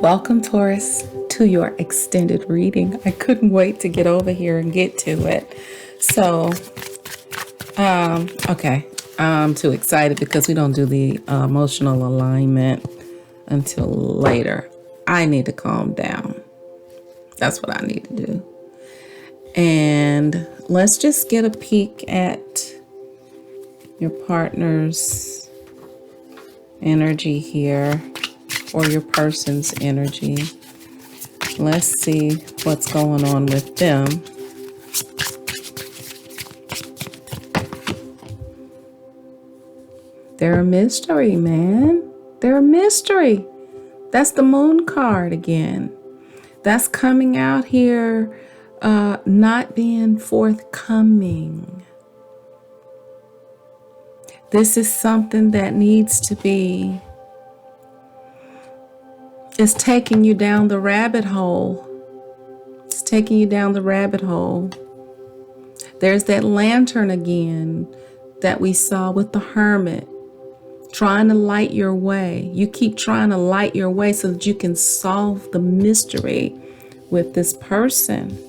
Welcome, Taurus, to your extended reading. I couldn't wait to get over here and get to it. So, okay, I'm too excited because we don't do the emotional alignment until later. I need to calm down. That's what I need to do. And let's just get a peek at your partner's energy here, or your person's energy. Let's see what's going on with them. They're a mystery, man. They're a mystery. That's the moon card again. That's coming out here, not being forthcoming. This is something that needs to be. It's taking you down the rabbit hole. It's taking you down the rabbit hole. There's that lantern again that we saw with the hermit, trying to light your way. You keep trying to light your way so that you can solve the mystery with this person.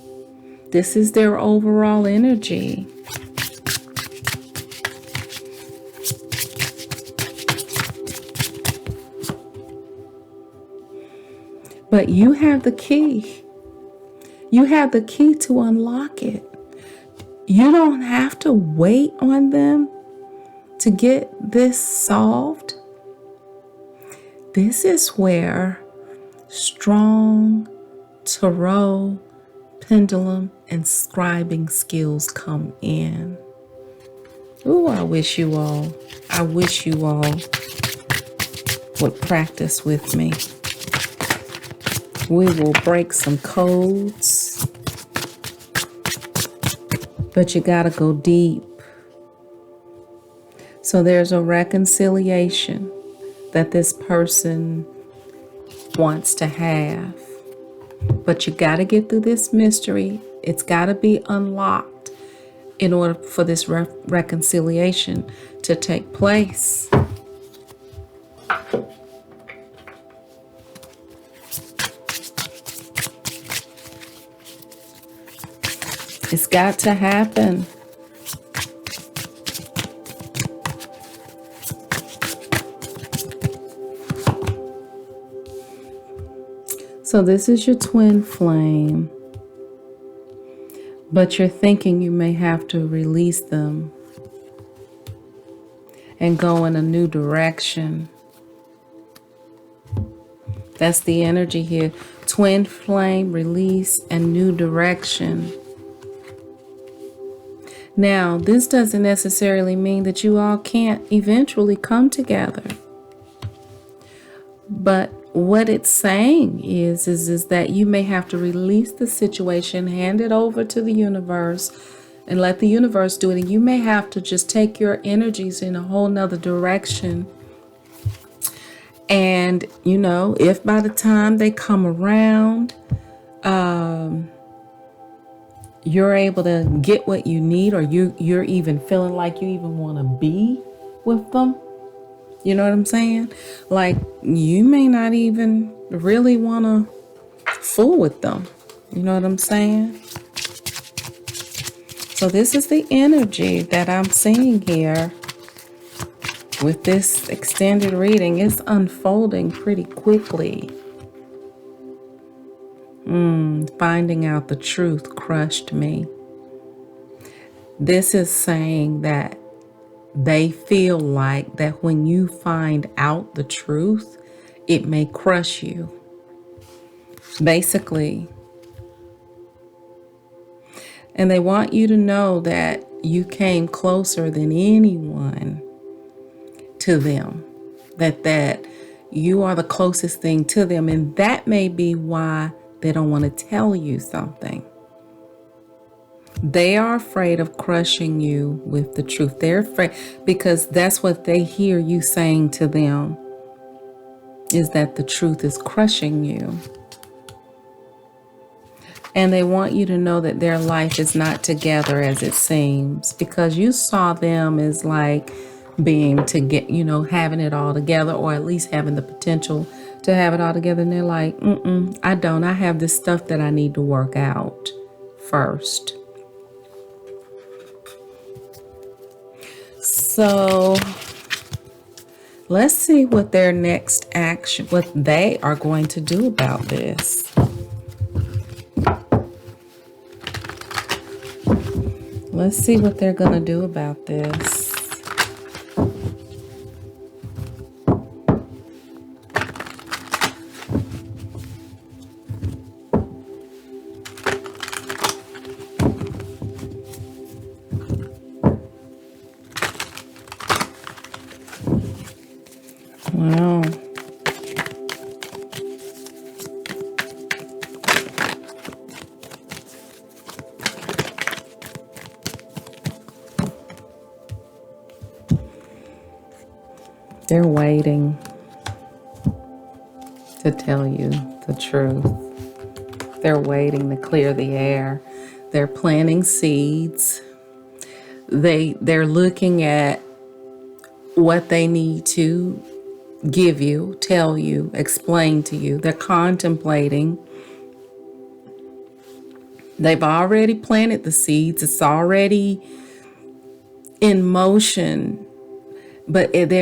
This is their overall energy. But you have the key. You have the key to unlock it. You don't have to wait on them to get this solved. This is where strong tarot, pendulum, and scribing skills come in. Ooh, I wish you all would practice with me. We will break some codes, but you gotta go deep. So there's a reconciliation that this person wants to have, but you gotta get through this mystery. It's gotta be unlocked in order for this reconciliation to take place. It's got to happen. So this is your twin flame, but you're thinking you may have to release them and go in a new direction. That's the energy here. Twin flame, release, and new direction. Now, this doesn't necessarily mean that you all can't eventually come together. But what it's saying is that you may have to release the situation, hand it over to the universe, and let the universe do it. And you may have to just take your energies in a whole nother direction. And, if by the time they come around, you're able to get what you need, or you're even feeling like you even want to be with them. You know what I'm saying? Like, you may not even really want to fool with them. You know what I'm saying? So this is the energy that I'm seeing here with this extended reading. It's unfolding pretty quickly. Finding out the truth crushed me. This is saying that they feel like that when you find out the truth, it may crush you. Basically. And they want you to know that you came closer than anyone to them. That you are the closest thing to them. And that may be why they don't want to tell you something. They are afraid of crushing you with the truth. They're afraid because that's what they hear you saying to them, is that the truth is crushing you. And they want you to know that their life is not together as it seems, because you saw them as like being to get, having it all together, or at least having the potential to have it all together, and they're like, I don't. I have this stuff that I need to work out first. So let's see what their next action, what they are going to do about this. Let's see what they're going to do about this. Wow. They're waiting to tell you the truth. They're waiting to clear the air. They're planting seeds. They're looking at what they need to give you, tell you, explain to you. They're contemplating. They've already planted the seeds. It's already in motion. But there's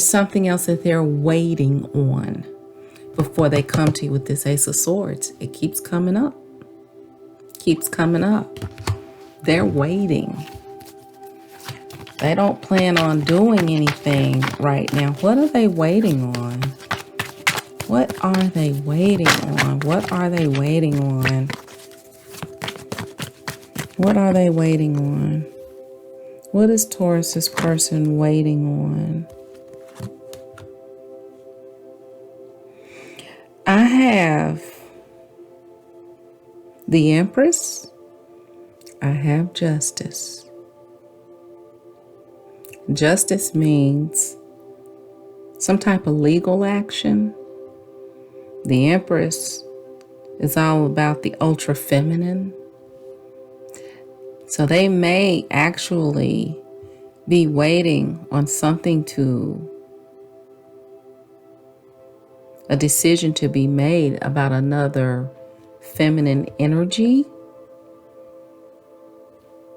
something else that they're waiting on before they come to you with this Ace of Swords. It keeps coming up. Keeps coming up. They're waiting. They don't plan on doing anything right now. What are they waiting on? What are they waiting on? What are they waiting on? What are they waiting on? What is Taurus's person waiting on? I have the Empress. I have Justice. Justice means some type of legal action. The Empress is all about the ultra feminine. So they may actually be waiting on a decision to be made about another feminine energy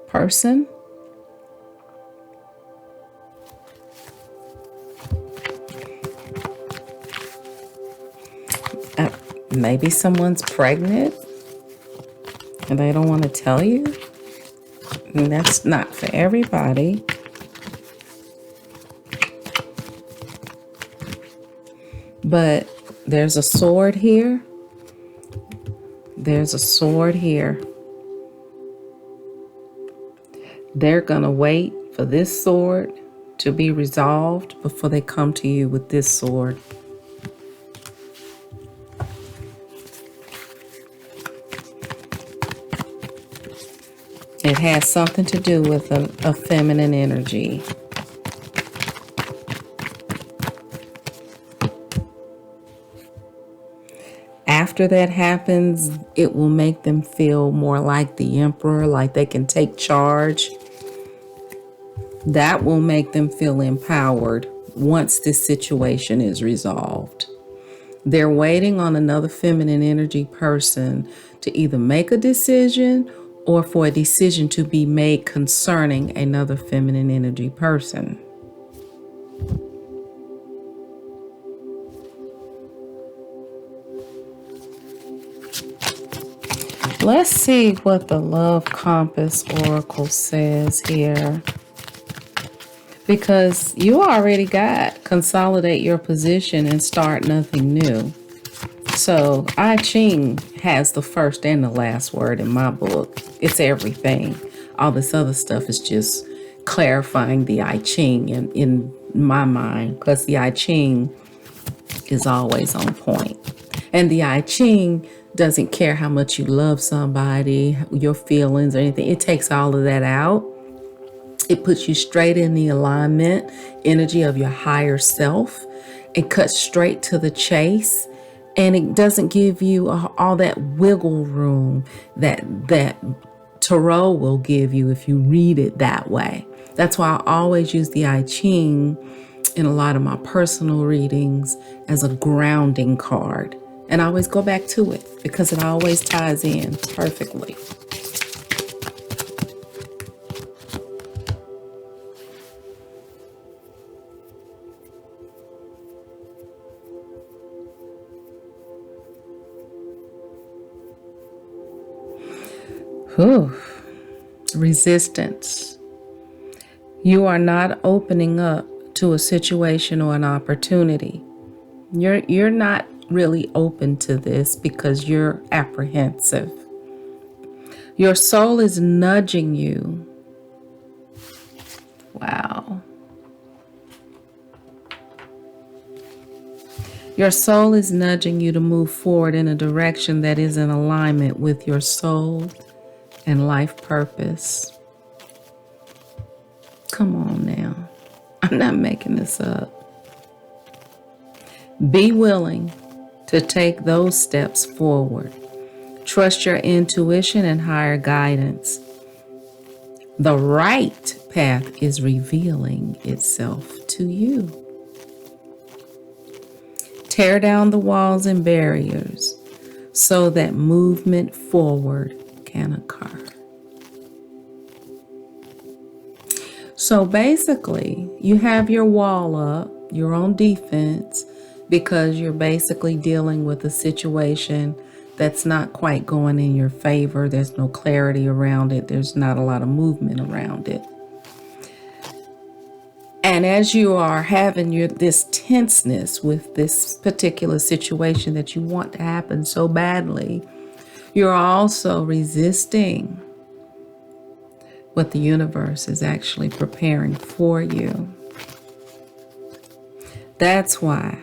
person. Maybe someone's pregnant and they don't want to tell you. And that's not for everybody. But there's a sword here. There's a sword here. They're going to wait for this sword to be resolved before they come to you with this sword. It has something to do with a feminine energy. After that happens, it will make them feel more like the Emperor, like they can take charge. That will make them feel empowered once this situation is resolved. They're waiting on another feminine energy person to either make a decision or for a decision to be made concerning another feminine energy person. Let's see what the Love Compass Oracle says here. Because you already got consolidate your position and start nothing new. So I Ching has the first and the last word in my book. It's everything. All this other stuff is just clarifying the I Ching in my mind, because the I Ching is always on point. And the I Ching doesn't care how much you love somebody, your feelings or anything. It takes all of that out. It puts you straight in the alignment energy of your higher self. It cuts straight to the chase. And it doesn't give you all that wiggle room that Tarot will give you if you read it that way. That's why I always use the I Ching in a lot of my personal readings as a grounding card. And I always go back to it because it always ties in perfectly. Whew. Resistance. You are not opening up to a situation or an opportunity. You're not really open to this because you're apprehensive. Your soul is nudging you. Wow. Your soul is nudging you to move forward in a direction that is in alignment with your soul and life purpose. Come on now. I'm not making this up. Be willing to take those steps forward. Trust your intuition and higher guidance. The right path is revealing itself to you. Tear down the walls and barriers so that movement forward can occur. So basically, you have your wall up, you're on defense because you're basically dealing with a situation that's not quite going in your favor. There's no clarity around it. There's not a lot of movement around it. And as you are having this tenseness with this particular situation that you want to happen so badly, you're also resisting what the universe is actually preparing for you. That's why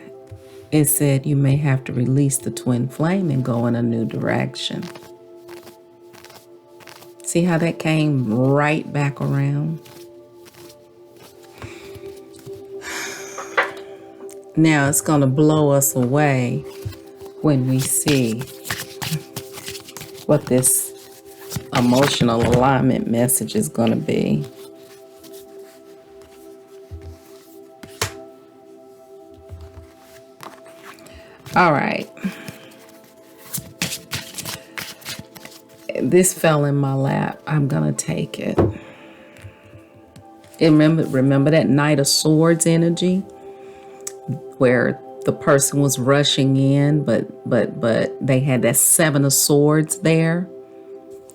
it said you may have to release the twin flame and go in a new direction. See how that came right back around? Now it's going to blow us away when we see what this emotional alignment message is going to be. All right. This fell in my lap. I'm going to take it. Remember that Knight of Swords energy where the person was rushing in, but they had that Seven of Swords there.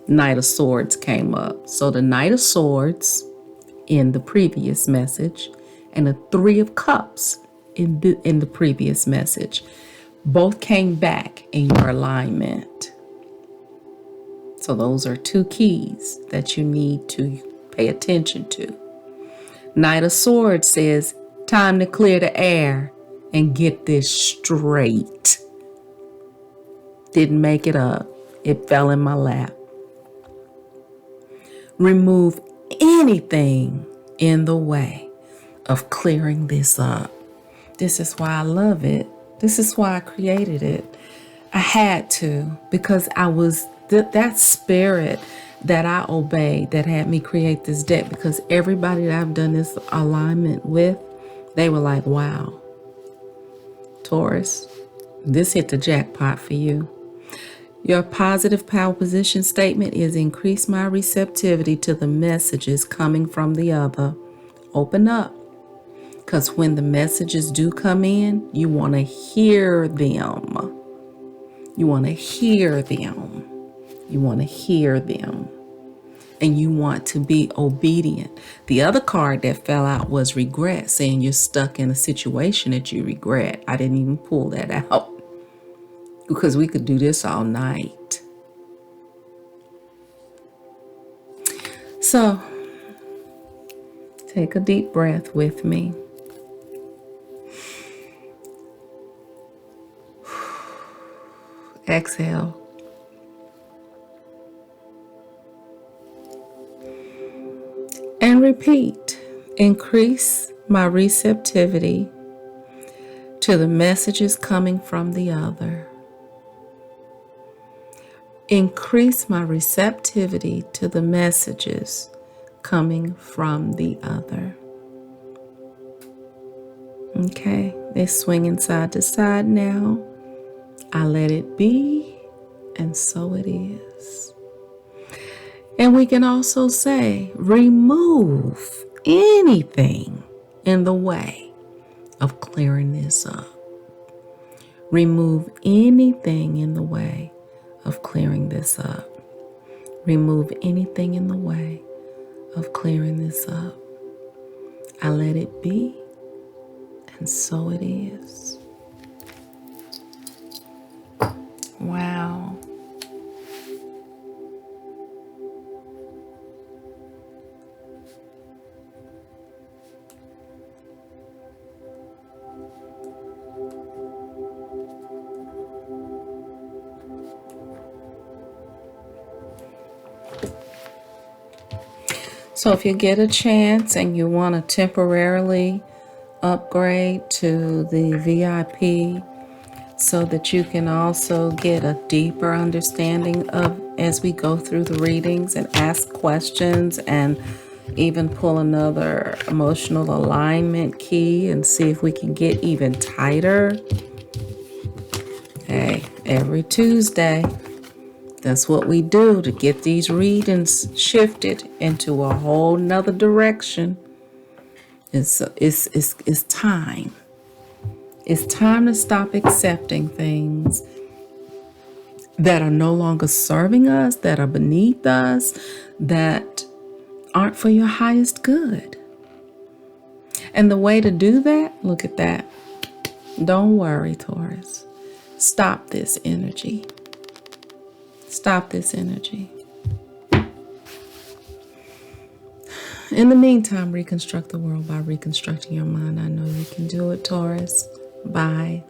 Knight of Swords came up. So the Knight of Swords in the previous message and the Three of Cups in the previous message both came back in your alignment. So those are two keys that you need to pay attention to. Knight of Swords says, time to clear the air and get this straight. Didn't make it up. It fell in my lap. Remove anything in the way of clearing this up. This is why I love it. This is why I created it. I had to, because I was that spirit that I obeyed that had me create this deck, because everybody that I've done this alignment with, they were like, wow, Taurus, this hit the jackpot for you. Your positive power position statement is increase my receptivity to the messages coming from the other. Open up. Because when the messages do come in, you want to hear them. You want to hear them. You want to hear them. And you want to be obedient. The other card that fell out was regret, saying you're stuck in a situation that you regret. I didn't even pull that out because we could do this all night. So, take a deep breath with me. Exhale. And repeat. Increase my receptivity to the messages coming from the other. Increase my receptivity to the messages coming from the other. Okay, they're swinging side to side now. I let it be, and so it is. And we can also say, remove anything in the way of clearing this up. Remove anything in the way of clearing this up. Remove anything in the way of clearing this up. I let it be, and so it is. Wow. So if you get a chance and you want to temporarily upgrade to the VIP so that you can also get a deeper understanding of as we go through the readings and ask questions and even pull another emotional alignment key and see if we can get even tighter. Hey, every Tuesday, that's what we do to get these readings shifted into a whole nother direction. It's time. It's time to stop accepting things that are no longer serving us, that are beneath us, that aren't for your highest good. And the way to do that, look at that. Don't worry, Taurus. Stop this energy. Stop this energy. In the meantime, reconstruct the world by reconstructing your mind. I know you can do it, Taurus. Bye.